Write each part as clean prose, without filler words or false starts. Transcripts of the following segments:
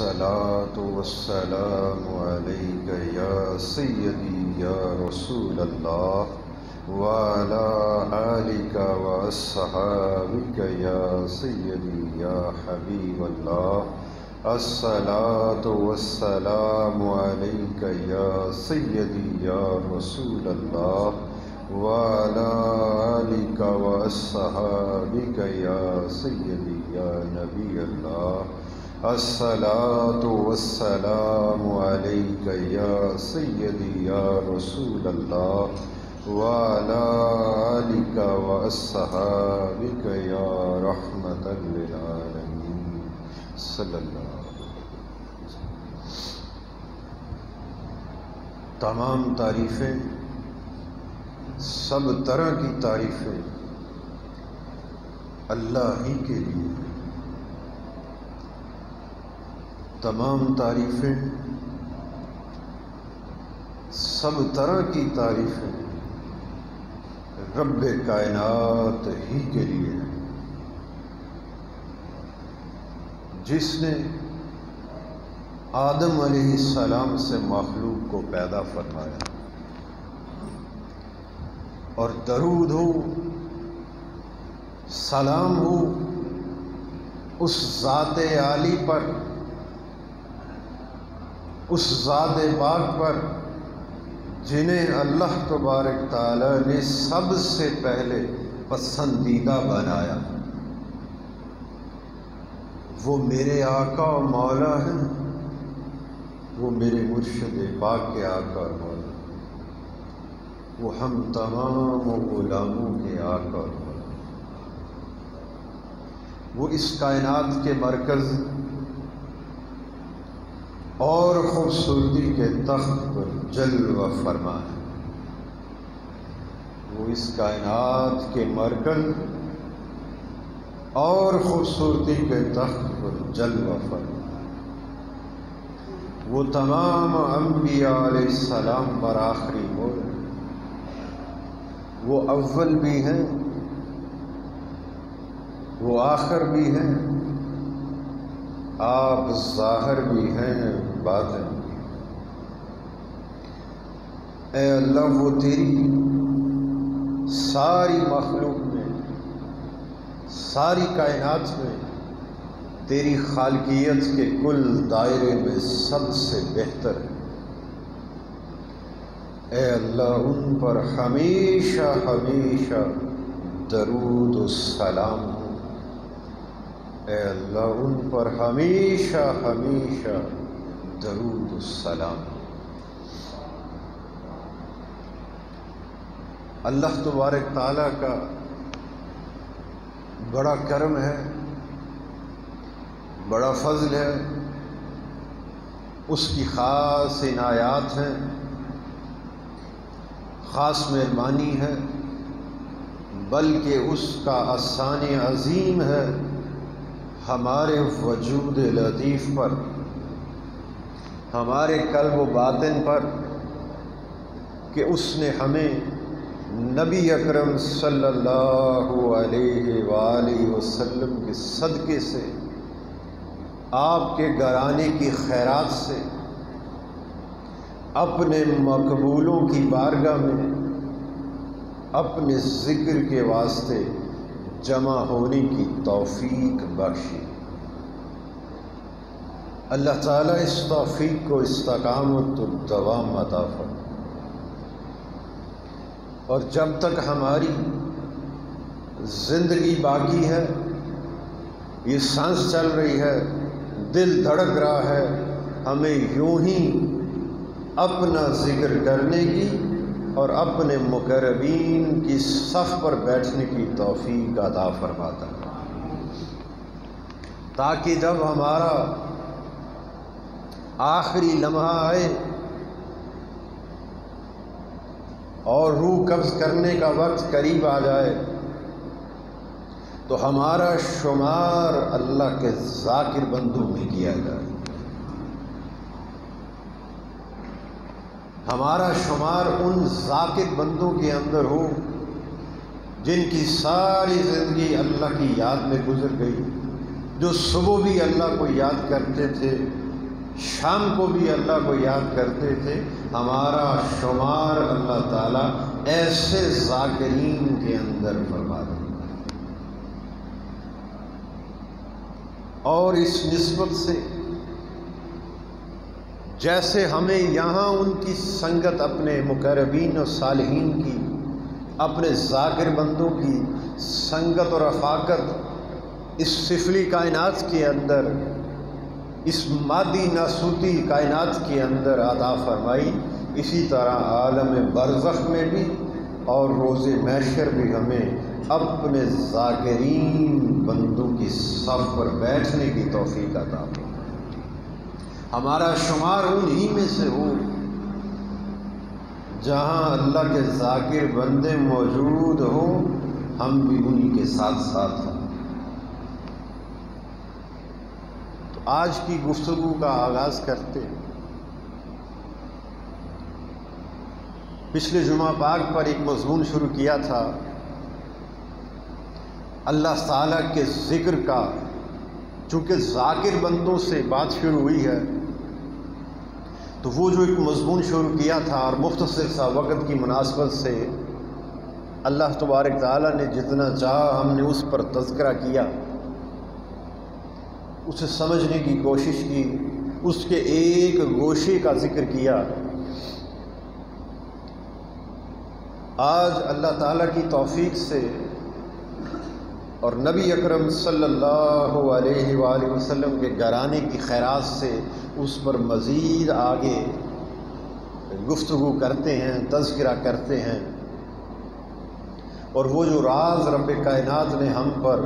الصلاة والسلام عليك يا سيدي يا رسول الله وعلى آلك وأصحابك يا سيدي يا حبيب الله. الصلاة والسلام عليك يا سيدي يا رسول الله وعلى آلك وأصحابك يا سيدي يا نبي الله. الصلاة والسلام عليك يا سيدي يا رسول الله وعلى آلك وأصحابك يا رحمة للعالمين صلی اللہ علیہ وسلم. تمام تعریفیں، سب طرح کی تعریفیں اللہ ہی کے لیے ہیں. تمام تعریفیں، سب طرح کی تعریفیں رب کائنات ہی کے لیے ہیں، جس نے آدم علیہ السلام سے مخلوق کو پیدا فرمایا. اور درود ہو، سلام ہو اس ذات عالی پر، اس ذات پاک پر جنہیں اللہ تبارک تعالی نے سب سے پہلے پسندیدہ بنایا. وہ میرے آقا و مولا ہیں، وہ میرے مرشد پاک کے آقا اور مولا، وہ ہم تمام غلاموں کے آقا اور مولا. وہ اس کائنات کے مرکز اور خوبصورتی کے تخت پر جلوہ فرما ہے. وہ اس کائنات کے مرکز اور خوبصورتی کے تخت پر جلوہ فرما ہے. وہ تمام انبیاء علیہ السلام پر آخری مور ہے. وہ اول بھی ہیں، وہ آخر بھی ہیں، آپ ظاہر بھی ہیں، باطن بھی. اے اللہ، وہ تیری ساری مخلوق میں، ساری کائنات میں تیری خالقیت کے کل دائرے میں سب سے بہتر ہے. اے اللہ، ان پر ہمیشہ ہمیشہ درود و سلام ہو. اے اللہ، ان پر ہمیشہ ہمیشہ درود و سلام. اللہ تبارک تعالیٰ کا بڑا کرم ہے، بڑا فضل ہے، اس کی خاص عنایات ہیں، خاص مہربانی ہے، بلکہ اس کا احسان عظیم ہے ہمارے وجود لطیف پر، ہمارے قلب و باطن پر، کہ اس نے ہمیں نبی اکرم صلی اللہ علیہ وآلہ وسلم کے صدقے سے، آپ کے گھرانے کی خیرات سے، اپنے مقبولوں کی بارگاہ میں اپنے ذکر کے واسطے جمع ہونے کی توفیق بخشی. اللہ تعالیٰ اس توفیق کو استقامت و دوام عطا فرمائے. اور جب تک ہماری زندگی باقی ہے، یہ سانس چل رہی ہے، دل دھڑک رہا ہے، ہمیں یوں ہی اپنا ذکر کرنے کی اور اپنے مقربین کی صف پر بیٹھنے کی توفیق عطا فرماتا ہے، تاکہ جب ہمارا آخری لمحہ آئے اور روح قبض کرنے کا وقت قریب آ جائے تو ہمارا شمار اللہ کے ذاکر بندوں میں کیا جائے، ہمارا شمار ان ذاکر بندوں کے اندر ہو جن کی ساری زندگی اللہ کی یاد میں گزر گئی، جو صبح بھی اللہ کو یاد کرتے تھے شام کو بھی اللہ کو یاد کرتے تھے، ہمارا شمار اللہ تعالیٰ ایسے ذاکرین کے اندر فرما دیں۔ اور اس نسبت سے جیسے ہمیں یہاں ان کی سنگت، اپنے مقربین اور صالحین کی، اپنے ذاکر بندوں کی سنگت اور رفاقت اس سفلی کائنات کے اندر، اس مادی ناسوتی کائنات کے اندر عطا فرمائی، اسی طرح عالم برزخ میں بھی اور روز محشر بھی ہمیں اپنے ذاکرین بندوں کی صف پر بیٹھنے کی توفیق عطا فرمائے، ہمارا شمار انہی میں سے ہو جہاں اللہ کے ذاکر بندے موجود ہوں، ہم بھی انہی کے ساتھ ساتھ ہوں۔ تو آج کی گفتگو کا آغاز کرتے ہیں۔ پچھلے جمعہ پاک پر ایک مضمون شروع کیا تھا اللہ تعالیٰ کے ذکر کا، چونکہ ذاکر بندوں سے بات شروع ہوئی ہے تو وہ جو ایک مضمون شروع کیا تھا، اور مختصر سا وقت کی مناسبت سے اللہ تبارک تعالیٰ نے جتنا چاہا ہم نے اس پر تذکرہ کیا، اسے سمجھنے کی کوشش کی، اس کے ایک گوشے کا ذکر کیا۔ آج اللہ تعالیٰ کی توفیق سے اور نبی اکرم صلی اللہ علیہ وآلہ وسلم کے گھرانے کی خیرات سے اس پر مزید آگے گفتگو کرتے ہیں، تذکرہ کرتے ہیں، اور وہ جو راز رب کائنات نے ہم پر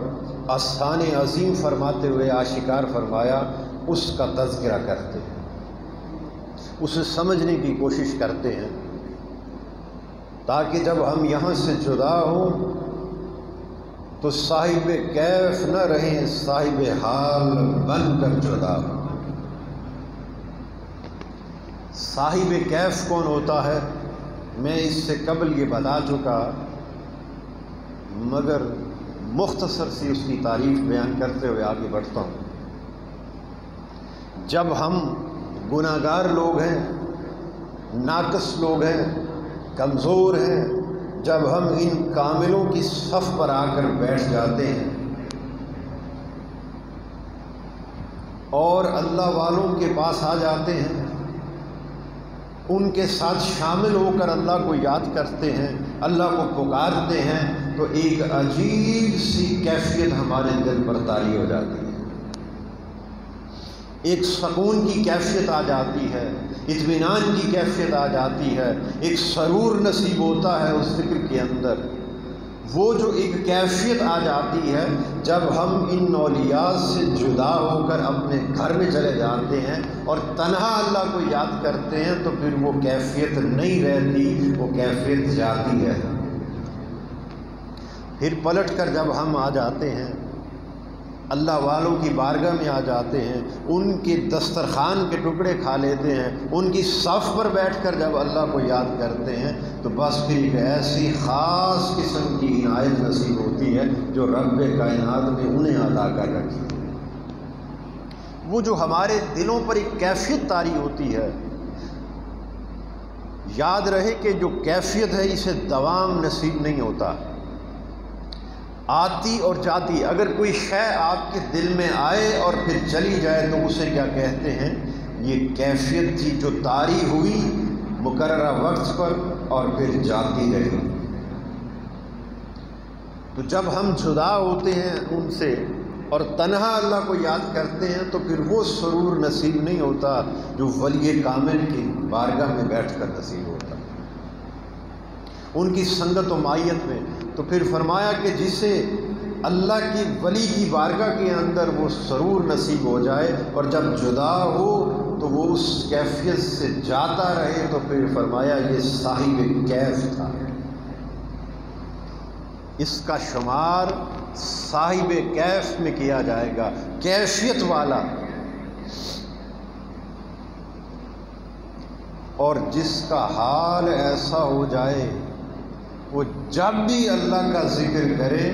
احسان عظیم فرماتے ہوئے آشکار فرمایا، اس کا تذکرہ کرتے ہیں، اسے سمجھنے کی کوشش کرتے ہیں، تاکہ جب ہم یہاں سے جدا ہوں تو صاحب کیف نہ رہیں، صاحب حال بن کر جدا ہوں۔ صاحب کیف کون ہوتا ہے میں اس سے قبل یہ بتا چکا، مگر مختصر سی اس کی تعریف بیان کرتے ہوئے آگے بڑھتا ہوں۔ جب ہم گناہ گار لوگ ہیں، ناقص لوگ ہیں، کمزور ہیں، جب ہم ان کاملوں کی صف پر آ کر بیٹھ جاتے ہیں اور اللہ والوں کے پاس آ جاتے ہیں، ان کے ساتھ شامل ہو کر اللہ کو یاد کرتے ہیں، اللہ کو پکارتے ہیں، تو ایک عجیب سی کیفیت ہمارے دل پر طاری ہو جاتی ہے، ایک سکون کی کیفیت آ جاتی ہے، اطمینان کی کیفیت آ جاتی ہے، ایک سرور نصیب ہوتا ہے اس ذکر کے اندر۔ وہ جو ایک کیفیت آ جاتی ہے جب ہم ان اولیاء سے جدا ہو کر اپنے گھر میں چلے جاتے ہیں اور تنہا اللہ کو یاد کرتے ہیں، تو پھر وہ کیفیت نہیں رہتی، وہ کیفیت جاتی ہے۔ پھر پلٹ کر جب ہم آ جاتے ہیں، اللہ والوں کی بارگاہ میں آ جاتے ہیں، ان کے دسترخوان کے ٹکڑے کھا لیتے ہیں، ان کی صف پر بیٹھ کر جب اللہ کو یاد کرتے ہیں، تو بس پھر ایک ایسی خاص قسم کی عنایت نصیب ہوتی ہے جو رب کائنات نے انہیں عطا کر رکھی ہے۔ وہ جو ہمارے دلوں پر ایک کیفیت طاری ہوتی ہے، یاد رہے کہ جو کیفیت ہے اسے دوام نصیب نہیں ہوتا، آتی اور جاتی۔ اگر کوئی شے آپ کے دل میں آئے اور پھر چلی جائے تو اسے کیا کہتے ہیں؟ یہ کیفیت تھی جو طاری ہوئی مقررہ وقت پر اور پھر جاتی رہی۔ تو جب ہم جدا ہوتے ہیں ان سے اور تنہا اللہ کو یاد کرتے ہیں، تو پھر وہ سرور نصیب نہیں ہوتا جو ولی کامل کی بارگاہ میں بیٹھ کر نصیب ہوتا، ان کی سنگت و معیت میں۔ تو پھر فرمایا کہ جسے اللہ کی ولی کی بارگاہ کے اندر وہ سرور نصیب ہو جائے اور جب جدا ہو تو وہ اس کیفیت سے جاتا رہے، تو پھر فرمایا یہ صاحب کیف تھا، اس کا شمار صاحب کیف میں کیا جائے گا، کیفیت والا۔ اور جس کا حال ایسا ہو جائے وہ جب بھی اللہ کا ذکر کرے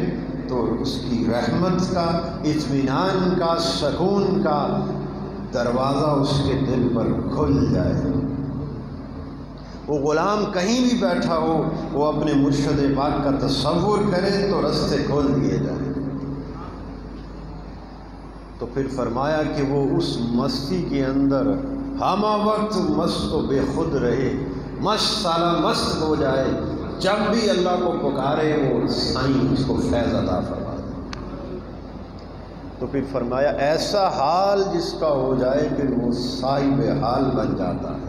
تو اس کی رحمت کا، اطمینان کا، سکون کا دروازہ اس کے دل پر کھل جائے۔ وہ غلام کہیں بھی بیٹھا ہو، وہ اپنے مرشد پاک کا تصور کرے تو رستے کھول دیے جائیں۔ تو پھر فرمایا کہ وہ اس مستی کے اندر ہمہ وقت مست و بے خود رہے، مست سالہ مست ہو جائے، جب بھی اللہ کو پکارے وہ سائیں اس کو فیض عطا فرما دے۔ تو پھر فرمایا ایسا حال جس کا ہو جائے پھر وہ صاحب حال بن جاتا ہے،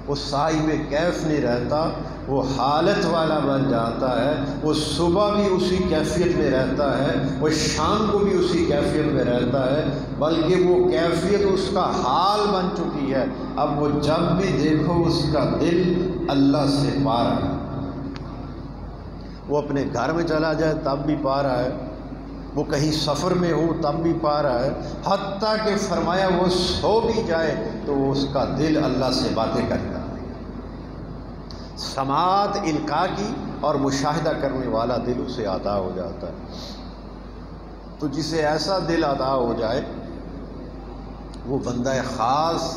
وہ صاحب کیف نہیں رہتا، وہ حالت والا بن جاتا ہے، وہ صبح بھی اسی کیفیت میں رہتا ہے، وہ شام کو بھی اسی کیفیت میں رہتا ہے، بلکہ وہ کیفیت اس کا حال بن چکی ہے۔ اب وہ جب بھی دیکھو اس کا دل اللہ سے پا رہا ہے، وہ اپنے گھر میں چلا جائے تب بھی پا رہا ہے، وہ کہیں سفر میں ہو تب بھی پا رہا ہے، حتیٰ کہ فرمایا وہ سو بھی جائے تو اس کا دل اللہ سے باتیں کرتا ہے۔ سماعت القاء کی اور مشاہدہ کرنے والا دل اسے عطا ہو جاتا ہے۔ تو جسے ایسا دل عطا ہو جائے وہ بندہ خاص،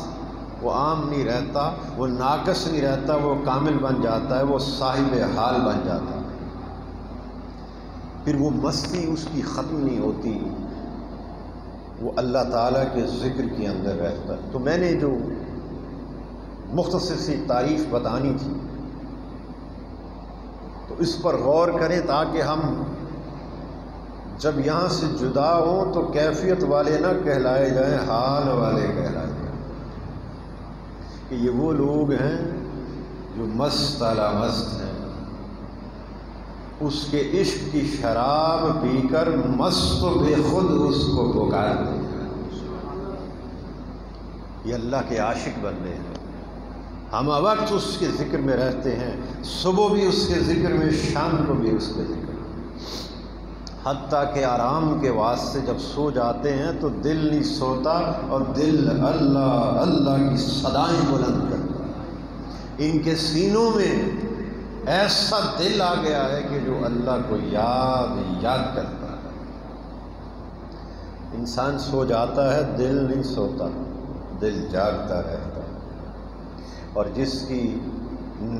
وہ عام نہیں رہتا، وہ ناقص نہیں رہتا، وہ کامل بن جاتا ہے، وہ صاحب حال بن جاتا ہے۔ پھر وہ مستی اس کی ختم نہیں ہوتی، وہ اللہ تعالیٰ کے ذکر کے اندر رہتا ہے۔ تو میں نے جو مختصر سی تعریف بتانی تھی تو اس پر غور کریں تاکہ ہم جب یہاں سے جدا ہوں تو کیفیت والے نہ کہلائے جائیں، حال والے کہلائے جائیں کہ یہ وہ لوگ ہیں جو مست علی مست ہیں، اس کے عشق کی شراب پی کر مست و بے خود اس کو پکارتے ہیں۔ یہ اللہ کے عاشق بندے ہیں، ہم وقت اس کے ذکر میں رہتے ہیں، صبح بھی اس کے ذکر میں، شام کو بھی اس کے ذکر میں، حتیٰ کہ آرام کے واسطے جب سو جاتے ہیں تو دل نہیں سوتا اور دل اللہ اللہ کی صدائیں بلند کرتا ہے۔ ان کے سینوں میں ایسا دل آ گیا ہے کہ جو اللہ کو یاد کرتا ہے۔ انسان سو جاتا ہے، دل نہیں سوتا، دل جاگتا رہتا ہے، اور جس کی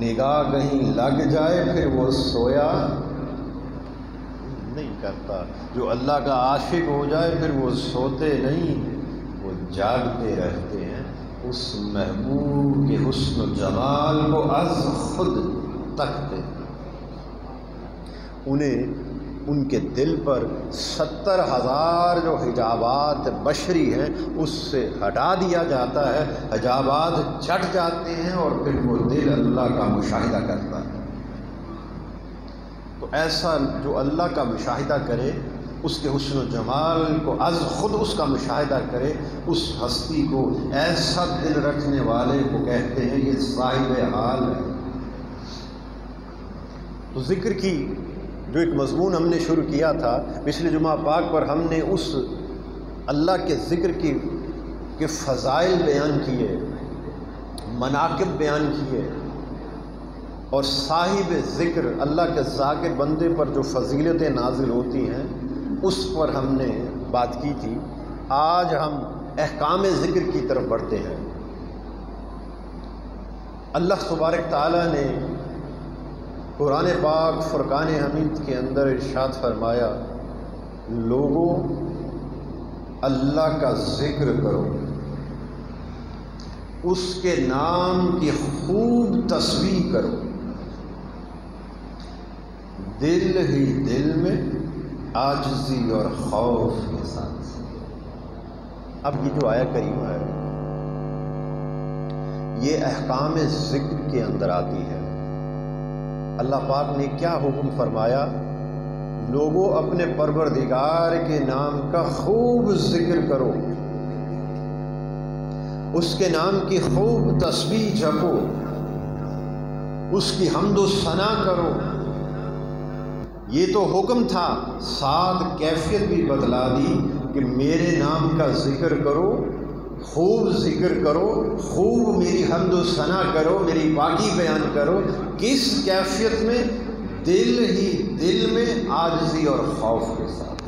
نگاہ کہیں لگ جائے پھر وہ سویا نہیں کرتا۔ جو اللہ کا عاشق ہو جائے پھر وہ سوتے نہیں، وہ جاگتے رہتے ہیں، اس محبوب کے حسن و جمال کو از خود تکتے ہیں۔ انہیں ان کے دل پر 70,000 جو حجابات بشری ہیں اس سے ہٹا دیا جاتا ہے، حجابات چھٹ جاتے ہیں اور پھر وہ دل اللہ کا مشاہدہ کرتا ہے۔ تو ایسا جو اللہ کا مشاہدہ کرے، اس کے حسن و جمال کو از خود اس کا مشاہدہ کرے، اس ہستی کو، ایسا دل رکھنے والے کو کہتے ہیں یہ صاحب حال ہے۔ تو ذکر کی جو ایک مضمون ہم نے شروع کیا تھا پچھلے جمعہ پاک پر، ہم نے اس اللہ کے ذکر کے فضائل بیان کیے، مناقب بیان کیے، اور صاحب ذکر اللہ کے ذاکر بندے پر جو فضیلتیں نازل ہوتی ہیں اس پر ہم نے بات کی تھی۔ آج ہم احکام ذکر کی طرف بڑھتے ہیں۔ اللہ تبارک تعالیٰ نے قرآن پاک فرقان حمید کے اندر ارشاد فرمایا، لوگوں اللہ کا ذکر کرو، اس کے نام کی خوب تسبیح کرو، دل ہی دل میں عاجزی اور خوف کے ساتھ۔ اب یہ جو آیت کریمہ ہے یہ احکام ذکر کے اندر آتی ہے۔ اللہ پاک نے کیا حکم فرمایا؟ لوگوں اپنے پروردگار کے نام کا خوب ذکر کرو، اس کے نام کی خوب تسبیح جپو، اس کی حمد و ثنا کرو۔ یہ تو حکم تھا، ساتھ کیفیت بھی بتلا دی کہ میرے نام کا ذکر کرو، خوب ذکر کرو، خوب میری حمد و ثنا کرو، میری پاکی بیان کرو۔ کس کیفیت میں؟ دل ہی دل میں عاجزی اور خوف کے ساتھ۔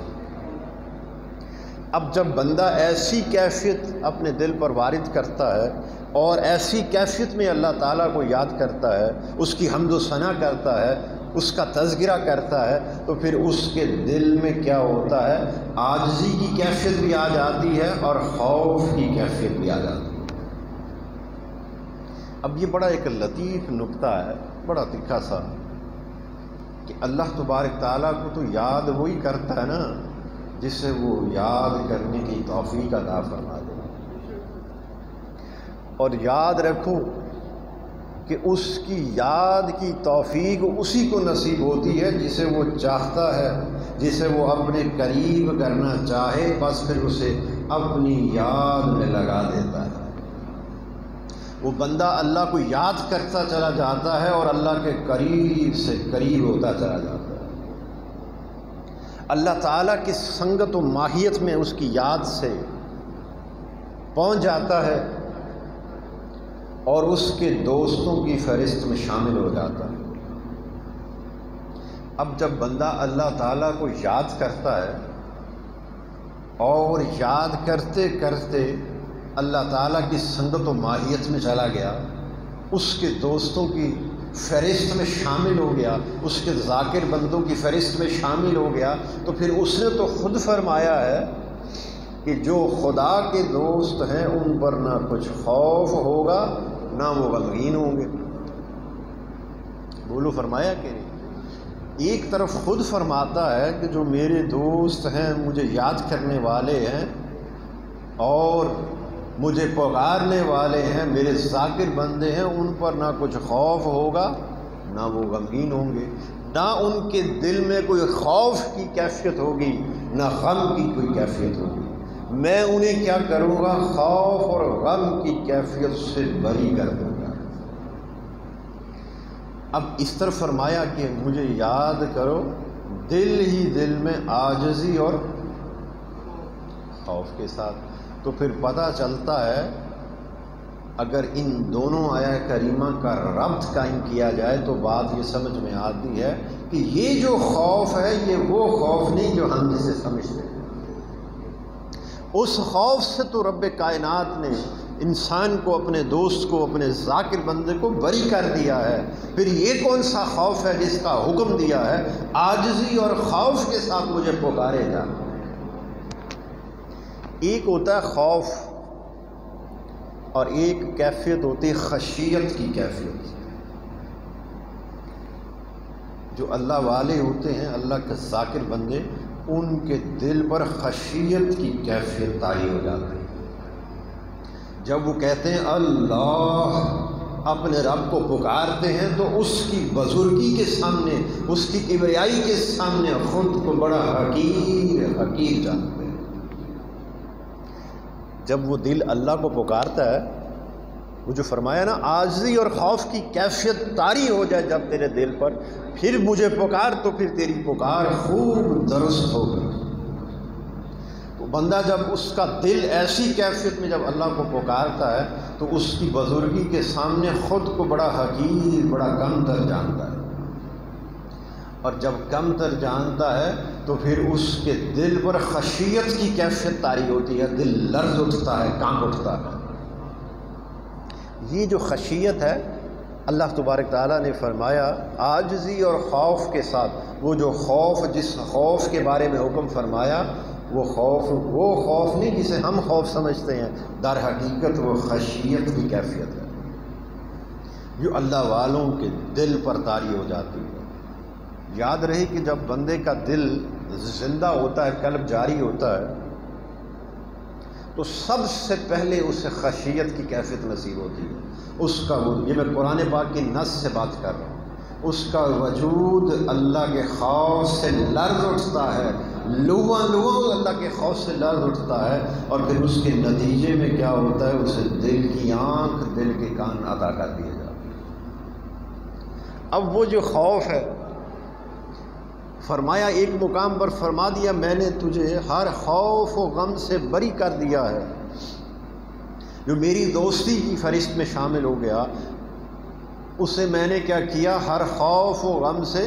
اب جب بندہ ایسی کیفیت اپنے دل پر وارد کرتا ہے اور ایسی کیفیت میں اللہ تعالیٰ کو یاد کرتا ہے، اس کی حمد و ثنا کرتا ہے، اس کا تذکرہ کرتا ہے، تو پھر اس کے دل میں کیا ہوتا ہے؟ عاجزی کی کیفیت بھی آ جاتی ہے اور خوف کی کیفیت بھی آ جاتی ہے۔ اب یہ بڑا ایک لطیف نکتہ ہے، بڑا تکھا سا، کہ اللہ تبارک تعالیٰ کو تو یاد وہی کرتا ہے نا جسے وہ یاد کرنے کی توفیق عطا فرما دے۔ اور یاد رکھو کہ اس کی یاد کی توفیق اسی کو نصیب ہوتی ہے جسے وہ چاہتا ہے، جسے وہ اپنے قریب کرنا چاہے، بس پھر اسے اپنی یاد میں لگا دیتا ہے۔ وہ بندہ اللہ کو یاد کرتا چلا جاتا ہے اور اللہ کے قریب سے قریب ہوتا چلا جاتا ہے۔ اللہ تعالیٰ کی سنگت و ماہیت میں اس کی یاد سے پہنچ جاتا ہے اور اس کے دوستوں کی فہرست میں شامل ہو جاتا ہے۔ اب جب بندہ اللہ تعالیٰ کو یاد کرتا ہے اور یاد کرتے کرتے اللہ تعالیٰ کی سنگت و ماہیت میں چلا گیا، اس کے دوستوں کی فہرست میں شامل ہو گیا، اس کے ذاکر بندوں کی فہرست میں شامل ہو گیا، تو پھر اس نے تو خود فرمایا ہے کہ جو خدا کے دوست ہیں ان پر نہ کچھ خوف ہوگا نہ وہ غمگین ہوں گے۔ بولو، فرمایا کہ نہیں؟ ایک طرف خود فرماتا ہے کہ جو میرے دوست ہیں، مجھے یاد کرنے والے ہیں اور مجھے پکارنے والے ہیں، میرے ذاکر بندے ہیں، ان پر نہ کچھ خوف ہوگا نہ وہ غمگین ہوں گے، نہ ان کے دل میں کوئی خوف کی کیفیت ہوگی نہ غم کی کوئی کیفیت ہوگی۔ میں انہیں کیا کروں گا؟ خوف اور غم کی کیفیت سے بری کر دوں گا۔ اب اس طرح فرمایا کہ مجھے یاد کرو، دل ہی دل میں عاجزی اور خوف کے ساتھ۔ تو پھر پتہ چلتا ہے اگر ان دونوں آیات کریمہ کا ربط قائم کیا جائے تو بات یہ سمجھ میں آتی ہے کہ یہ جو خوف ہے یہ وہ خوف نہیں جو ہم جسے سمجھتے ہیں۔ اس خوف سے تو رب کائنات نے انسان کو، اپنے دوست کو، اپنے ذاکر بندے کو بری کر دیا ہے۔ پھر یہ کون سا خوف ہے جس کا حکم دیا ہے عاجزی اور خوف کے ساتھ مجھے پکارے جا؟ ایک ہوتا ہے خوف اور ایک کیفیت ہوتی ہے خشیت کی کیفیت۔ جو اللہ والے ہوتے ہیں، اللہ کے ذاکر بندے، ان کے دل پر خشیت کی کیفیت طاری ہو جاتی ہے۔ جب وہ کہتے ہیں اللہ، اپنے رب کو پکارتے ہیں، تو اس کی بزرگی کے سامنے، اس کی کبریائی کے سامنے خود کو بڑا حقیر جانتے ہیں۔ جب وہ دل اللہ کو پکارتا ہے، وہ جو فرمایا نا عاجزی اور خوف کی کیفیت طاری ہو جائے جب تیرے دل پر، پھر مجھے پکار تو پھر تیری پکار خوب درست ہوگی۔ تو بندہ جب اس کا دل ایسی کیفیت میں جب اللہ کو پکارتا ہے تو اس کی بزرگی کے سامنے خود کو بڑا حقیر، بڑا کم تر جانتا ہے، اور جب کم تر جانتا ہے تو پھر اس کے دل پر خشیت کی کیفیت طاری ہوتی ہے، دل لرز اٹھتا ہے، کانپ اٹھتا ہے۔ یہ جو خشیت ہے، اللہ تبارک تعالیٰ نے فرمایا عاجزی اور خوف کے ساتھ، وہ جو خوف، جس خوف کے بارے میں حکم فرمایا، وہ خوف نہیں جسے ہم خوف سمجھتے ہیں، در حقیقت وہ خشیت کی کیفیت ہے جو اللہ والوں کے دل پر طاری ہو جاتی ہے۔ یاد رہے کہ جب بندے کا دل زندہ ہوتا ہے، قلب جاری ہوتا ہے، تو سب سے پہلے اسے خشیت کی کیفیت نصیب ہوتی ہے۔ اس کا یہ میں قرآن پاک کی نص سے بات کر رہا ہوں، اس کا وجود اللہ کے خوف سے لرز اٹھتا ہے، لواں اللہ کے خوف سے لرز اٹھتا ہے، اور پھر اس کے نتیجے میں کیا ہوتا ہے؟ اسے دل کی آنکھ، دل کے کان عطا کر دیے جاتے ہیں۔ اب وہ جو خوف ہے، فرمایا ایک مقام پر فرما دیا میں نے تجھے ہر خوف و غم سے بری کر دیا ہے۔ جو میری دوستی کی فہرست میں شامل ہو گیا، اسے میں نے کیا کیا؟ ہر خوف و غم سے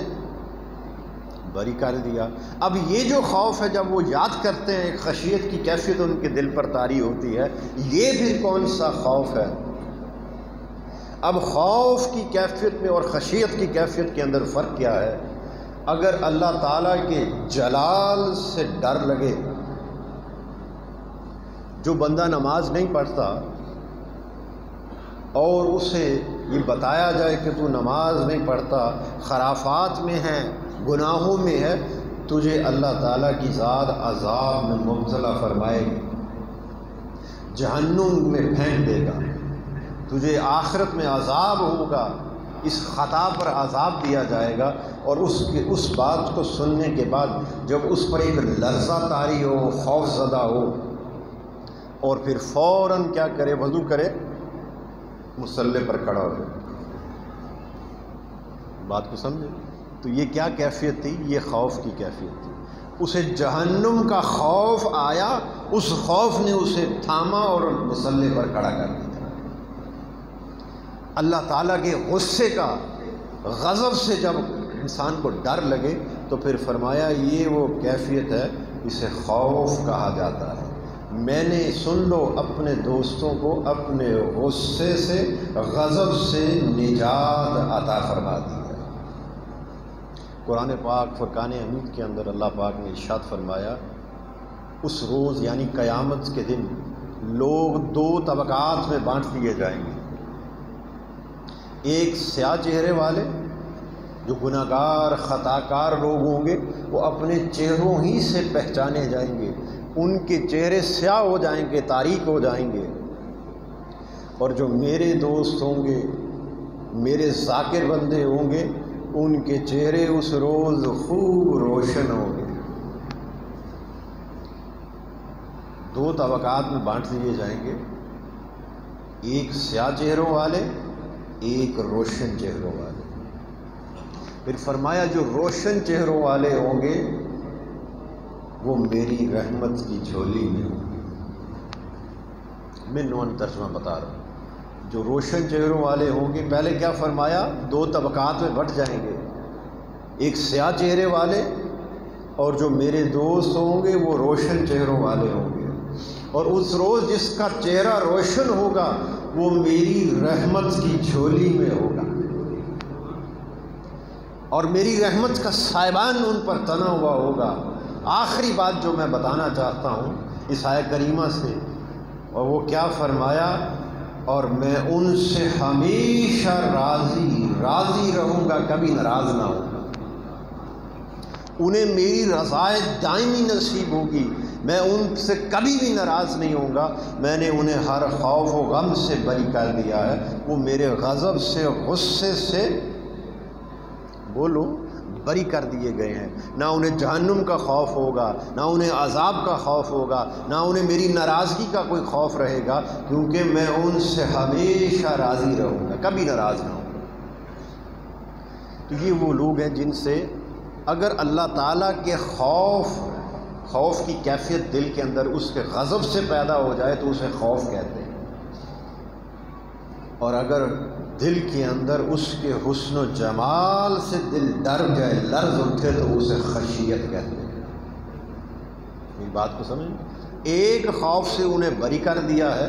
بری کر دیا۔ اب یہ جو خوف ہے جب وہ یاد کرتے ہیں، ایک خشیت کی کیفیت ان کے دل پر طاری ہوتی ہے، یہ پھر کون سا خوف ہے؟ اب خوف کی کیفیت میں اور خشیت کی کیفیت کے اندر فرق کیا ہے؟ اگر اللہ تعالیٰ کے جلال سے ڈر لگے، جو بندہ نماز نہیں پڑھتا اور اسے یہ بتایا جائے کہ تو نماز نہیں پڑھتا، خرافات میں ہے، گناہوں میں ہے، تجھے اللہ تعالیٰ کی ذات عذاب میں مبتلا فرمائے گی، جہنم میں پھینک دے گا، تجھے آخرت میں عذاب ہوگا، اس خطا پر عذاب دیا جائے گا۔ اور اس بات کو سننے کے بعد جب اس پر ایک لرزہ طاری ہو، خوف زدہ ہو، اور پھر فوراً کیا کرے؟ وضو کرے، مصلی پر کھڑا ہو جائے۔ بات کو سمجھے؟ تو یہ کیا کیفیت تھی؟ یہ خوف کی کیفیت تھی۔ اسے جہنم کا خوف آیا، اس خوف نے اسے تھاما اور مصلی پر کھڑا کر دیا۔ اللہ تعالیٰ کے غصے کا، غضب سے جب انسان کو ڈر لگے تو پھر فرمایا یہ وہ کیفیت ہے، اسے خوف کہا جاتا ہے۔ میں نے، سن لو، اپنے دوستوں کو اپنے غصے سے، غضب سے نجات عطا فرما دی ہے۔ قرآن پاک فرقان حمید کے اندر اللہ پاک نے ارشاد فرمایا، اس روز یعنی قیامت کے دن لوگ دو طبقات میں بانٹ دیے جائیں گے۔ ایک سیاہ چہرے والے جو گناہگار خطاکار لوگ ہوں گے، وہ اپنے چہروں ہی سے پہچانے جائیں گے، ان کے چہرے سیاہ ہو جائیں گے، تاریک ہو جائیں گے۔ اور جو میرے دوست ہوں گے، میرے ذاکر بندے ہوں گے، ان کے چہرے اس روز خوب روشن ہوں گے۔ دو طبقات میں بانٹ دیے جائیں گے، ایک سیاہ چہروں والے، ایک روشن چہروں والے۔ پھر فرمایا جو روشن چہروں والے ہوں گے وہ میری رحمت کی جھولی میں ہوں گے۔ میں نون ترجمہ بتا رہا ہوں۔ جو روشن چہروں والے ہوں گے، پہلے کیا فرمایا؟ دو طبقات میں بٹ جائیں گے، ایک سیاہ چہرے والے، اور جو میرے دوست ہوں گے وہ روشن چہروں والے ہوں گے۔ اور اس روز جس کا چہرہ روشن ہوگا وہ میری رحمت کی جھولی میں ہوگا، اور میری رحمت کا سائبان ان پر تنا ہوا ہوگا۔ آخری بات جو میں بتانا چاہتا ہوں اس آیت کریمہ سے، اور وہ کیا فرمایا؟ اور میں ان سے ہمیشہ راضی رہوں گا، کبھی ناراض نہ ہوں گا۔ انہیں میری رضایت دائمی نصیب ہوگی، میں ان سے کبھی بھی ناراض نہیں ہوں گا۔ میں نے انہیں ہر خوف و غم سے بری کر دیا ہے، وہ میرے غضب سے، غصے سے، بولو، بری کر دیے گئے ہیں۔ نہ انہیں جہنم کا خوف ہوگا، نہ انہیں عذاب کا خوف ہوگا، نہ انہیں میری ناراضگی کا کوئی خوف رہے گا، کیونکہ میں ان سے ہمیشہ راضی رہوں گا، کبھی ناراض نہ ہوں گا۔ تو یہ وہ لوگ ہیں جن سے اگر اللہ تعالیٰ کے خوف کی کیفیت دل کے اندر اس کے غضب سے پیدا ہو جائے تو اسے خوف کہتے ہیں، اور اگر دل کے اندر اس کے حسن و جمال سے دل ڈر جائے، لرز اٹھے، تو اسے خشیت کہتے ہیں۔ یہ بات کو سمجھ، ایک خوف سے انہیں بری کر دیا ہے،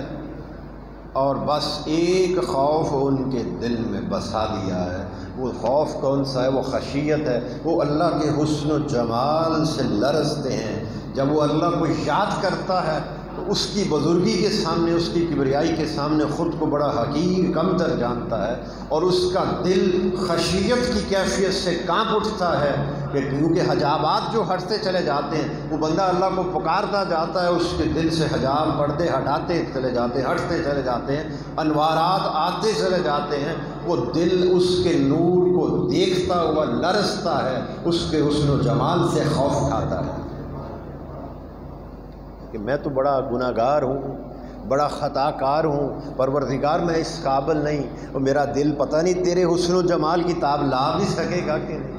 اور بس ایک خوف ان کے دل میں بسا دیا ہے۔ وہ خوف کون سا ہے؟ وہ خشیت ہے۔ وہ اللہ کے حسن و جمال سے لرزتے ہیں۔ جب وہ اللہ کو یاد کرتا ہے تو اس کی بزرگی کے سامنے، اس کی کبریائی کے سامنے خود کو بڑا حقیر کمتر جانتا ہے، اور اس کا دل خشیت کی کیفیت سے کانپ اٹھتا ہے، کہ کیونکہ حجابات جو ہٹتے چلے جاتے ہیں، وہ بندہ اللہ کو پکارتا جاتا ہے، اس کے دل سے حجاب پردے ہٹاتے چلے جاتے ہیں، ہٹتے چلے جاتے ہیں، انوارات آتے چلے جاتے ہیں، وہ دل اس کے نور کو دیکھتا ہوا لرزتا ہے، اس کے حسن و جمال سے خوف کھاتا ہے کہ میں تو بڑا گناہ گار ہوں، بڑا خطا کار ہوں، پروردگار میں اس قابل نہیں، اور میرا دل پتہ نہیں تیرے حسن و جمال کی تاب لا بھی سکے گا کہ نہیں۔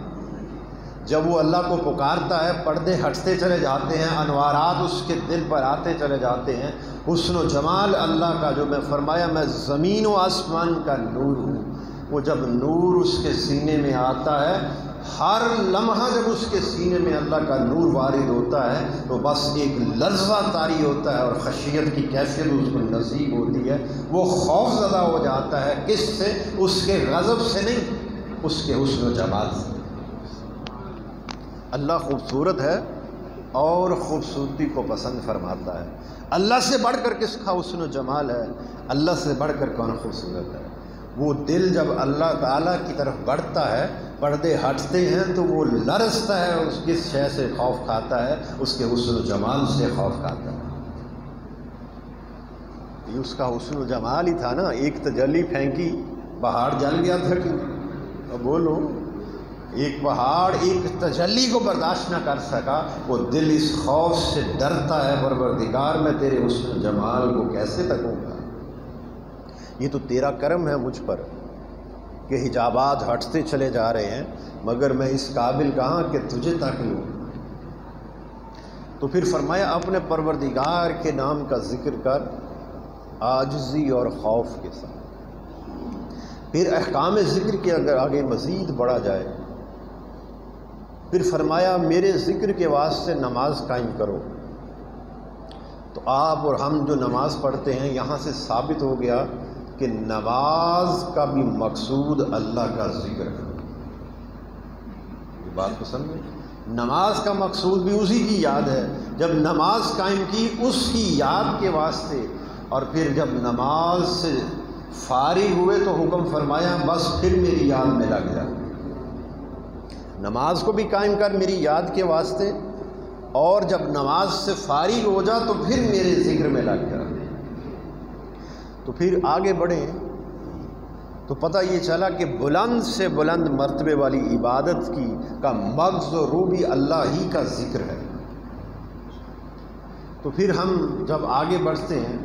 جب وہ اللہ کو پکارتا ہے، پردے ہٹتے چلے جاتے ہیں، انوارات اس کے دل پر آتے چلے جاتے ہیں، حسن و جمال اللہ کا، جو میں فرمایا میں زمین و آسمان کا نور ہوں، وہ جب نور اس کے سینے میں آتا ہے، ہر لمحہ جب اس کے سینے میں اللہ کا نور وارد ہوتا ہے تو بس ایک لرزہ طاری ہوتا ہے اور خشیت کی کیفیت اس کو نصیب ہوتی ہے. وہ خوف زدہ ہو جاتا ہے. کس سے؟ اس کے غضب سے نہیں، اس کے حسن و جمال سے. اللہ خوبصورت ہے اور خوبصورتی کو پسند فرماتا ہے. اللہ سے بڑھ کر کس کا حسن و جمال ہے؟ اللہ سے بڑھ کر کون خوبصورت ہے؟ وہ دل جب اللہ تعالیٰ کی طرف بڑھتا ہے، پردے ہٹتے ہیں تو وہ لرزتا ہے. اس کس شے سے خوف کھاتا ہے؟ اس کے حسن و جمال سے خوف کھاتا ہے. یہ اس کا حسن و جمال ہی تھا نا. ایک تجلی پھینکی، پہاڑ جل گیا تھا. اب بولو، ایک پہاڑ ایک تجلی کو برداشت نہ کر سکا. وہ دل اس خوف سے ڈرتا ہے، پروردگار میں تیرے حسن و جمال کو کیسے تکوں گا؟ یہ تو تیرا کرم ہے مجھ پر کہ حجابات ہٹتے چلے جا رہے ہیں، مگر میں اس قابل کہاں کہ تجھے تک لوں. تو پھر فرمایا اپنے پروردگار کے نام کا ذکر کر عاجزی اور خوف کے ساتھ. پھر احکام ذکر کے اگر آگے مزید بڑھا جائے، پھر فرمایا میرے ذکر کے واسطے نماز قائم کرو. تو آپ اور ہم جو نماز پڑھتے ہیں، یہاں سے ثابت ہو گیا کہ نماز کا بھی مقصود اللہ کا ذکر ہے. یہ بات کو سمجھیں. نماز کا مقصود بھی اسی کی یاد ہے. جب نماز قائم کی اس کی یاد کے واسطے، اور پھر جب نماز سے فارغ ہوئے تو حکم فرمایا بس پھر میری یاد میں لگ جا. نماز کو بھی قائم کر میری یاد کے واسطے، اور جب نماز سے فارغ ہو جا تو پھر میرے ذکر میں لگ جا. تو پھر آگے بڑھیں تو پتہ یہ چلا کہ بلند سے بلند مرتبے والی عبادت کا مغز و روح بھی اللہ ہی کا ذکر ہے. تو پھر ہم جب آگے بڑھتے ہیں